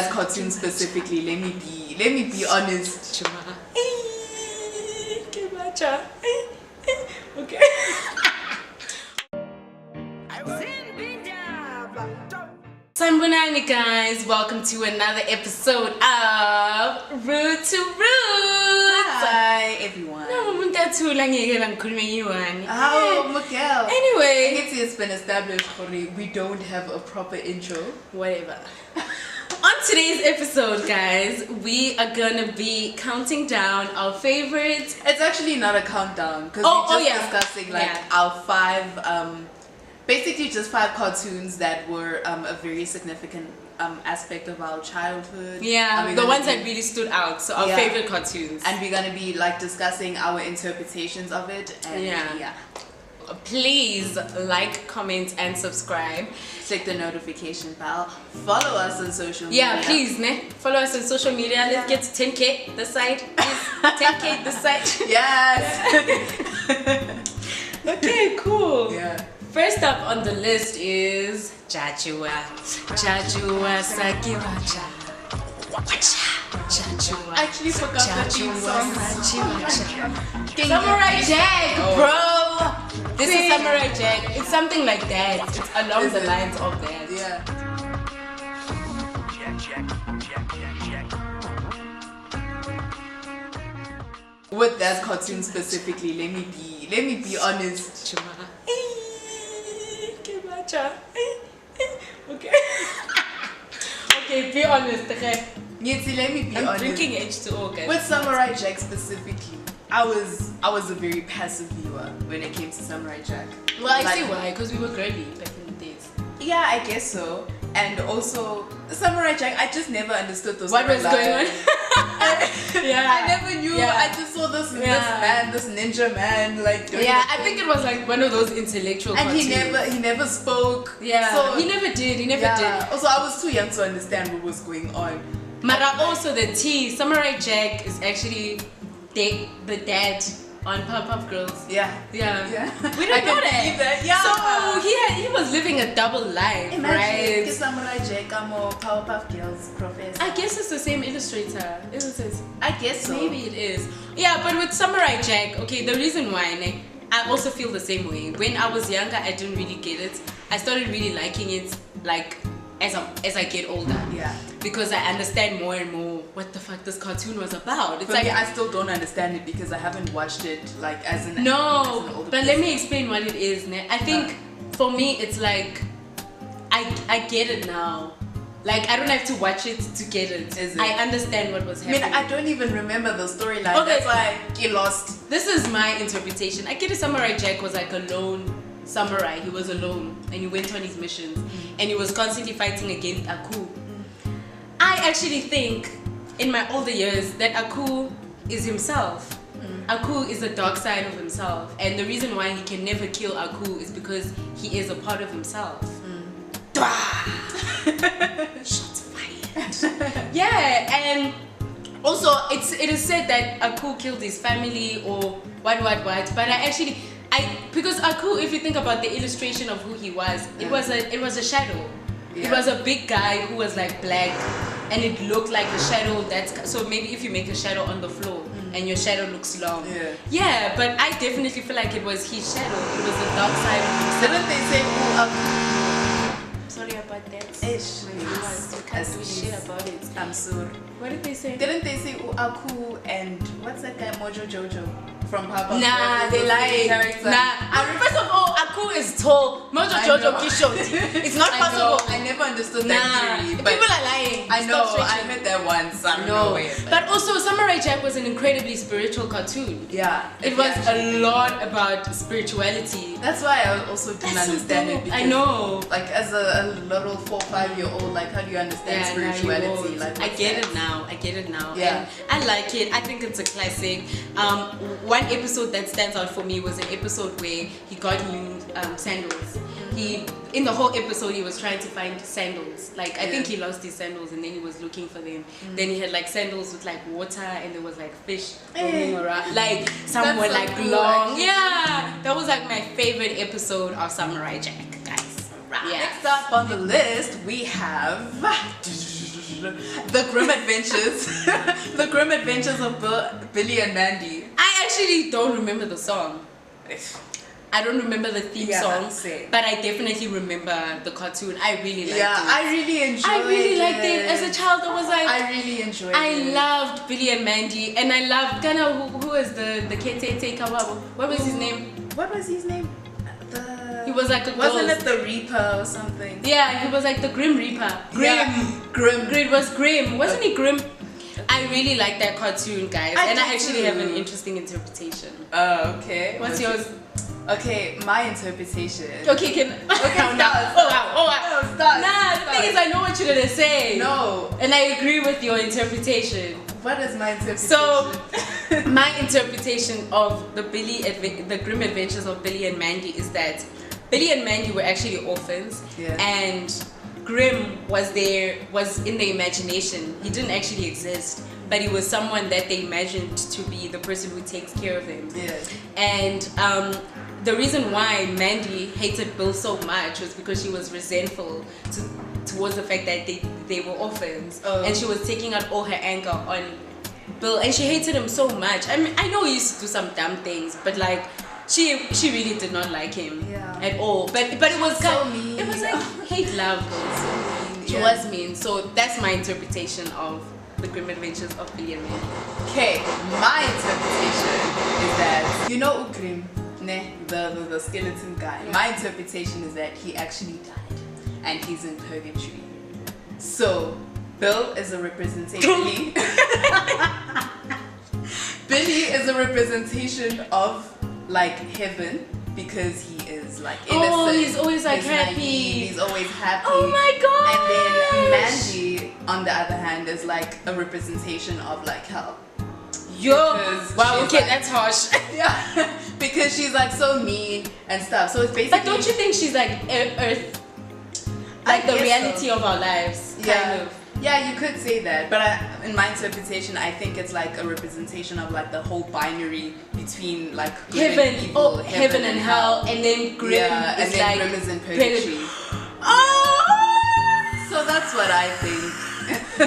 As cartoons specifically, let me be honest. Okay. Sanbonani guys, welcome to another episode of Root to Roots. Hi everyone. Oh, Miguel. Anyway, It's been established, we don't have a proper intro. Whatever. On today's episode, guys, we are gonna be counting down our favorites. It's actually not a countdown because we're just discussing our five, basically just 5 cartoons that were a very significant aspect of our childhood. Yeah, the ones that really stood out. So our favorite cartoons. And we're gonna be like discussing our interpretations of it. And Please like, comment, and subscribe. Click the notification bell. Follow us on social media. Yeah, please, follow us on social media. Let's get to 10K this side. 10K this side. Yes. Okay, cool. Yeah. First up on the list is Jajua Sakiwacha. I actually forgot the theme song. Samurai Jack, bro. This is Samurai Jack. It's something like that. It's along the lines of that. Yeah. With that cartoon specifically, let me be honest. Okay. Okay, be honest. Okay. Yeti, let me be I'm honest. drinking H2O, guys. With Samurai Jack specifically, I was a very passive viewer when it came to Samurai Jack. Well, I see why, because we were girly back in the days. Yeah, I guess so. And also, Samurai Jack, I just never understood those. What was going on? I never knew. Yeah. I just saw this man, this ninja man, like. I think it was like one of those intellectual. And cartoons. he never spoke. Yeah, so, he never did. Also, I was too young to understand what was going on. But also the Samurai Jack is actually the dad on Powerpuff Girls. Yeah. We didn't know know that. Yeah. So he was living a double life, right? Samurai Jack, I'm a Powerpuff Girls professor. I guess it's the same illustrator, isn't it? I guess so. Maybe it is. Yeah, but with Samurai Jack, okay, the reason why, I also feel the same way. When I was younger, I didn't really get it. I started really liking it, like, as I get older. Yeah. Because I understand more and more what the fuck this cartoon was about. It's For me, I still don't understand it because I haven't watched it like as an older but let me explain what it is. I think for me it's like I get it now. Like I don't have to watch it to get it. I understand what was happening. I don't even remember the storyline. Okay. That's why I get lost. This is my interpretation. I get it. Samurai Jack was like a lone samurai. He was alone and he went on his missions and he was constantly fighting against Aku. I actually think in my older years that Aku is himself. Aku is the dark side of himself, and the reason why he can never kill Aku is because he is a part of himself. Shots fired. Yeah, and also it is said that Aku killed his family or what, but because Aku, if you think about the illustration of who he was, it was a shadow. Yeah. It was a big guy who was like black, and it looked like a shadow. So maybe if you make a shadow on the floor and your shadow looks long. Yeah, but I definitely feel like it was his shadow. It was the dark side of himself. Didn't they say Sorry about that. You can't do shit about it. I'm sorry. What did they say? Didn't they say Aku and what's that guy Mojo Jojo from Papa? Nah, they lying. First of all, Aku is tall. Mojo Jojo Kishoti. It's not possible. I never understood that theory. But people are lying. I know. I heard that once. But also, Samurai Jack was an incredibly spiritual cartoon. Yeah. It was a lot about spirituality. That's why I also didn't understand it. Because, I know. Like as a little 4-5-year-old, like how do you understand spirituality? Like I get it now. Yeah. And I like it. I think it's a classic. One episode that stands out for me was an episode where he got new sandals. In the whole episode he was trying to find sandals. Like I think he lost his sandals and then he was looking for them. Then he had like sandals with like water and there was like fish roaming around. Like some were like cool, long. Actually. Yeah. That was like my favorite episode of Samurai Jack, guys. Next up on the list we have The Grim Adventures. The Grim Adventures of Billy and Mandy. I actually don't remember the song. I don't remember the theme song, but I definitely remember the cartoon. I really liked it. I really enjoyed it. I really liked it. As a child, I was like... I really enjoyed it. I loved Billy and Mandy, and I loved Ghana, who was the caretaker. What was his name? What was his name? He was like a Wasn't ghost. it the Reaper or something? Yeah, he was like the Grim Reaper. Grim. It was Grim. Wasn't he Grim? I really like that cartoon, guys. I actually have an interesting interpretation. Okay. What's yours? Okay, my interpretation. Okay, start. Nah, the thing is, I know what you're gonna say. No. And I agree with your interpretation. What is my interpretation? So, my interpretation of the Grim Adventures of Billy and Mandy is that Billy and Mandy were actually orphans, and Grim was in the imagination. He didn't actually exist, but he was someone that they imagined to be the person who takes care of them. Yes. And the reason why Mandy hated Bill so much was because she was resentful towards the fact that they were orphans, and she was taking out all her anger on Bill, and she hated him so much. I mean, I know he used to do some dumb things, but like she really did not like him at all. But it was so mean. It was like hate love. She was mean. So that's my interpretation of the Grim Adventures of Billy and Mandy. Okay, my interpretation is that Grim, the skeleton guy. My interpretation is that he actually died and he's in purgatory. So Bill is a representation. Billy is a representation of like heaven because he is like innocent. Oh, he's always like happy. Naive, he's always happy. Oh my god! And then Mandy, on the other hand, is like a representation of like hell. Wow, okay, that's harsh. Yeah, because she's like so mean and stuff. So it's basically. But don't you think she's like Earth, like the reality of our lives? Kind of. Yeah, you could say that. But in my interpretation, I think it's like a representation of like the whole binary between like good and evil, heaven and hell, and then Grim is like Grim is in purgatory. So that's what I think.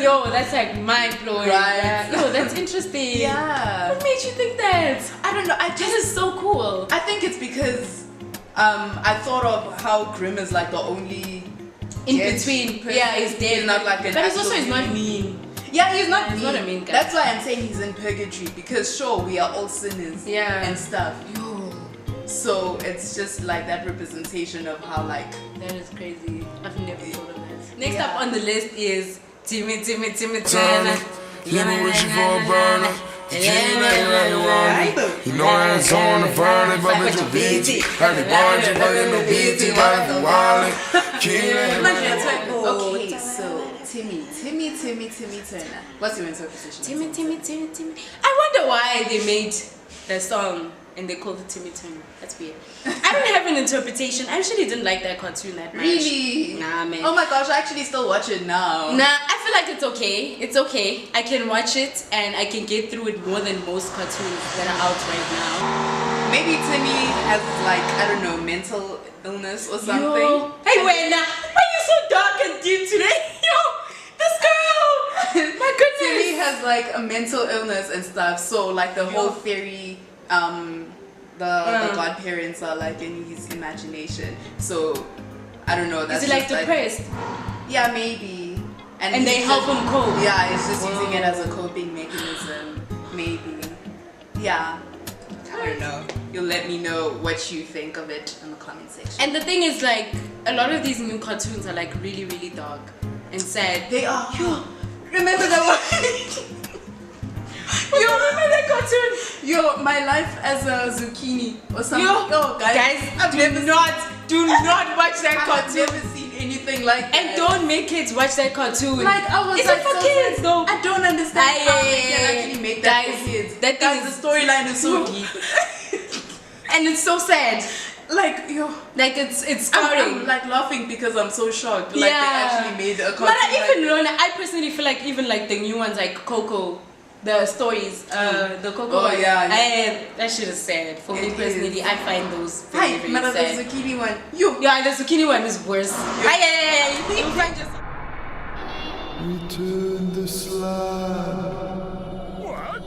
Yo, that's like mind blowing. Right. Yo, that's interesting. Yeah. What made you think that? I don't know. This is so cool. I think it's because I thought of how Grim is like the only in between. Person. Yeah, he's dead. He's not like an. But he's not mean. Yeah, he's not mean. He's not a mean guy. That's why I'm saying he's in purgatory because sure we are all sinners. And stuff. Yo. So it's just like that representation of how like. That is crazy. I've never thought of that. Next up on the list is Timmy Turner. You know wishing for a burner. You know I ain't on the burner, but bitch you BT. Happy birthday, but you know BT, but you wallet. Okay, so Timmy Turner. What's your interpretation? Timmy. I wonder why they made the song and they called it Timmy Turner. That's weird. I don't have an interpretation. I actually didn't like that cartoon that much. Really? Nah, man. Oh my gosh, I actually still watch it now. Nah, I feel like it's okay. It's okay. I can watch it and I can get through it more than most cartoons that are out right now. Maybe Timmy has like, I don't know, mental illness or something. Yo. Hey, Wena, why are you so dark and deep today? Yo, this girl! My goodness! Timmy has like a mental illness and stuff, so like the whole fairy, the godparents are like in his imagination. So I don't know. That's is he like depressed? Yeah, maybe. And they help him cope. Yeah, he's just using it as a coping mechanism. Maybe. Yeah. I don't know. You'll let me know what you think of it in the comment section. And the thing is, like, a lot of these new cartoons are like really, really dark and sad. They are. Yo, remember that one? Yo, remember that cartoon? Yo, my life as a zucchini or something. Yo, guys, do not watch that cartoon. I've never seen anything like that. And don't make kids watch that cartoon. Like, I was Is like, it for kids though? I don't understand how they can actually make that guys, for kids. That the storyline is so deep. And it's so sad. Like, yo. Like, it's scarring. I'm like laughing because I'm so shocked. Like, they actually made a cartoon. But I personally feel like even like the new ones like Coco, the stories, the Coco one, that shit is sad. For me personally, I find those very, very sad. The zucchini one. Yo. Yeah, the zucchini one is worse. You find yourself. Return the slab. What?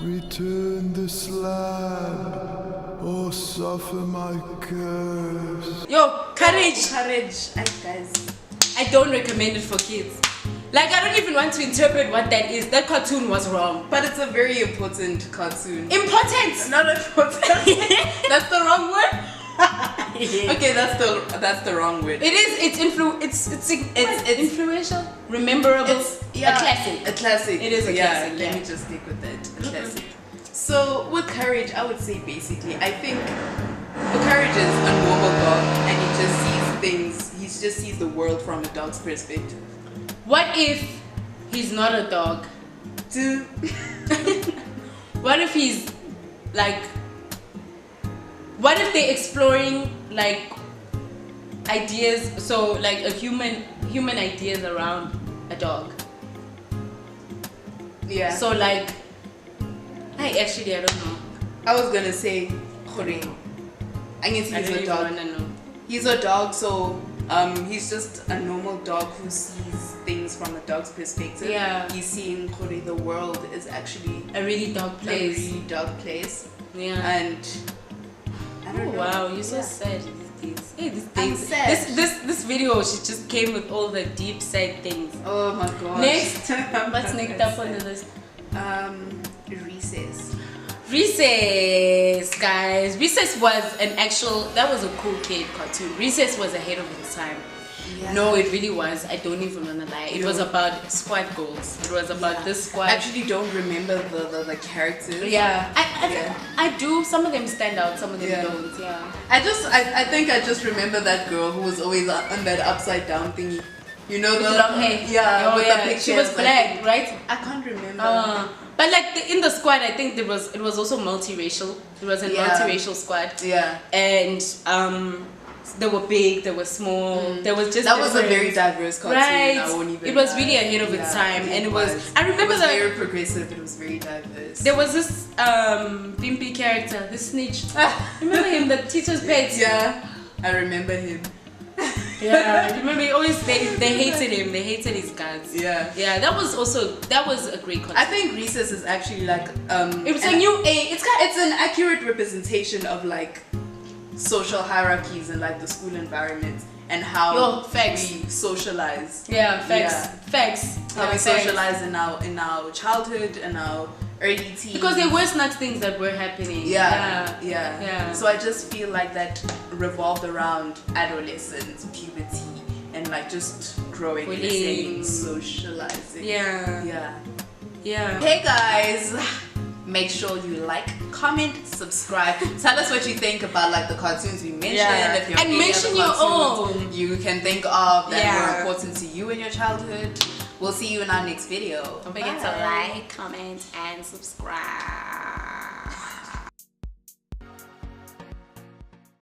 Return the slab, or suffer my curse. Yo, courage. Courage. Guys. I don't recommend it for kids. Like, I don't even want to interpret what that is. That cartoon was wrong. But it's a very important cartoon. Important. Not important. That's the wrong word. Okay, that's the wrong word. It is. It's influential, memorable. It's a classic. A classic. It is a classic. Let me just stick with that. A classic. So with Courage, I would say basically, I think Courage is a normal dog, and he just sees things. He just sees the world from a dog's perspective. What if he's not a dog? What if he's like? What if they're exploring like ideas? So like a human ideas around a dog. Yeah. So like, I don't know. I was gonna say Khore. I guess he's a dog. Know. He's a dog, so he's just a normal dog who sees things from a dog's perspective. Yeah. He's seeing Khore, the world is actually A really dark place. a really dark place. Yeah. And I don't know. Wow, you're so sad these days. Hey, these days. I'm sad. This video, she just came with all the deep sad things. Oh my gosh. Next, what's next up on the list? Recess. Recess, guys. Recess was that was a cool kid cartoon. Recess was ahead of its time. Yeah. No, it really was. I don't even wanna lie. It was about squad goals. It was about this squad. I actually don't remember the characters. Yeah. I do. Some of them stand out, some of them Yeah. don't. Yeah. I think I just remember that girl who was always on that upside down thingy. You know, With long hair. Yeah, Oh, with yeah. the pictures. She was black, right? I can't remember. But like in the squad, I think it was also multiracial. It was a multiracial squad. Yeah. And they were big, they were small. There was just that was a different- very diverse cartoon. Right. I won't even It was lie. really ahead of its time, and it was. I It remember was that very progressive. It was very diverse. there was this Pimpy character, this snitch. Remember him, the teacher's pet? Yeah, I remember him. Yeah. Remember, they hated him. They hated his guts. Yeah. Yeah. That was a great cartoon. I think Recess is actually like It was a new age. It's an accurate representation of like social hierarchies in like the school environment and how facts. we socialize. Yeah, facts. Yeah. Facts. How Yeah, we facts. socialize in our childhood and our early teens. Because there were not things that were happening. Yeah. So I just feel like that revolved around adolescence, puberty, and like just growing and Bullying. socializing. Yeah. Hey guys, make sure you like, comment, subscribe. Tell us what you think about like the cartoons we mentioned. Yeah. If you have And any mention other your cartoons own. you can think of that Yeah. were important to you in your childhood. We'll see you in our next video. Don't forget to like, comment, and subscribe.